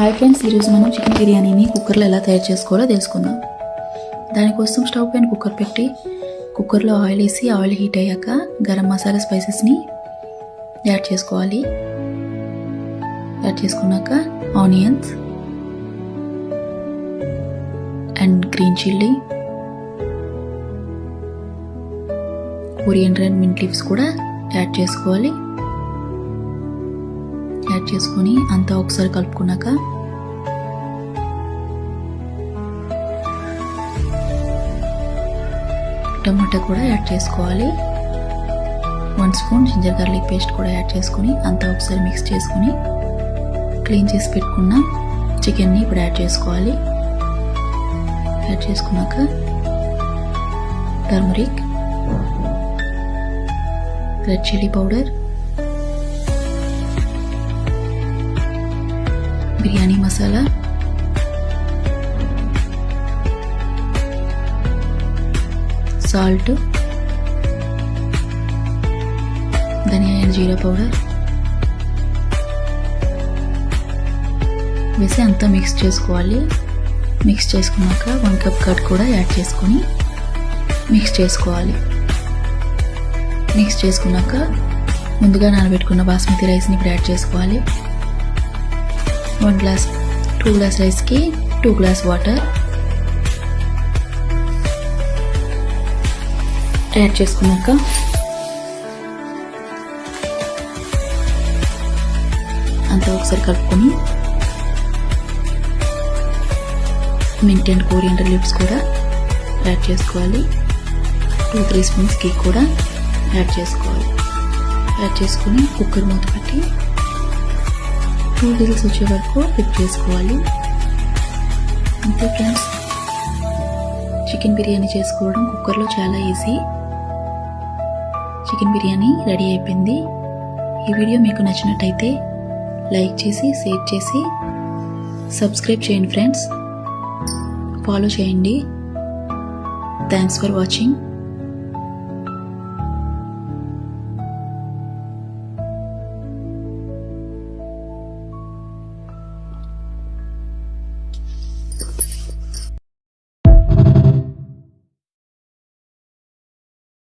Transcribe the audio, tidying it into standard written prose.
Hi friends, ఈరోజు మనం chicken బిర్యానీని కుక్కర్లో ఎలా తయారు చేసుకోవాలో తెలుసుకుందాం. దానికోసం స్టవ్ పైన కుక్కర్ పెట్టి కుక్కర్లో ఆయిల్ వేసి ఆయిల్ హీట్ అయ్యాక గరం మసాలా స్పైసెస్ని యాడ్ చేసుకోవాలి. యాడ్ చేసుకున్నాక onions and green chilli, coriander and mint leaves కూడా యాడ్ చేసుకోవాలి. యాడ్ చేసుకొని అంతా ఒకసారి కలుపుకున్నాక టమాటా కూడా యాడ్ చేసుకోవాలి. 1 స్పూన్ జింజర్ గార్లిక్ పేస్ట్ కూడా యాడ్ చేసుకొని అంతా ఒకసారి మిక్స్ చేసుకొని క్లీన్ చేసి పెట్టుకున్న చికెన్ని ఇప్పుడు యాడ్ చేసుకోవాలి. యాడ్ చేసుకున్నాక turmeric, red chilli powder, biryani masala, salt, ధనియా అండ్ జీరా పౌడర్ వేసి అంతా మిక్స్ చేసుకోవాలి. మిక్స్ చేసుకున్నాక 1 కప్ కర్డ్ కూడా యాడ్ చేసుకొని మిక్స్ చేసుకోవాలి. మిక్స్ చేసుకున్నాక ముందుగా నానబెట్టుకున్న బాస్మతి రైస్ని ఇప్పుడు యాడ్ చేసుకోవాలి. 2 గ్లాస్ రైస్కి 2 గ్లాస్ వాటర్ యాడ్ చేసుకున్నాక అంతా ఒకసారి కలుపుకొని మింట్ అండ్ కొరియండర్ లీవ్స్ కూడా యాడ్ చేసుకోవాలి. 2-3 స్పూన్స్ ఘీ కూడా యాడ్ చేసుకోవాలి. యాడ్ చేసుకొని కుక్కర్ మూత పెట్టి 2 విజిల్స్ వచ్చే వరకు కుక్ చేసుకోవాలి. అంతే ఫ్రెండ్స్, చికెన్ బిర్యానీ చేసుకోవడం కుక్కర్లో చాలా ఈజీ. చికెన్ బిర్యానీ రెడీ అయిపోయింది. ఈ వీడియో మీకు నచ్చినట్టయితే లైక్ చేసి షేర్ చేసి సబ్స్క్రైబ్ చేయండి ఫ్రెండ్స్. ఫాలో చేయండి. Thanks for watching.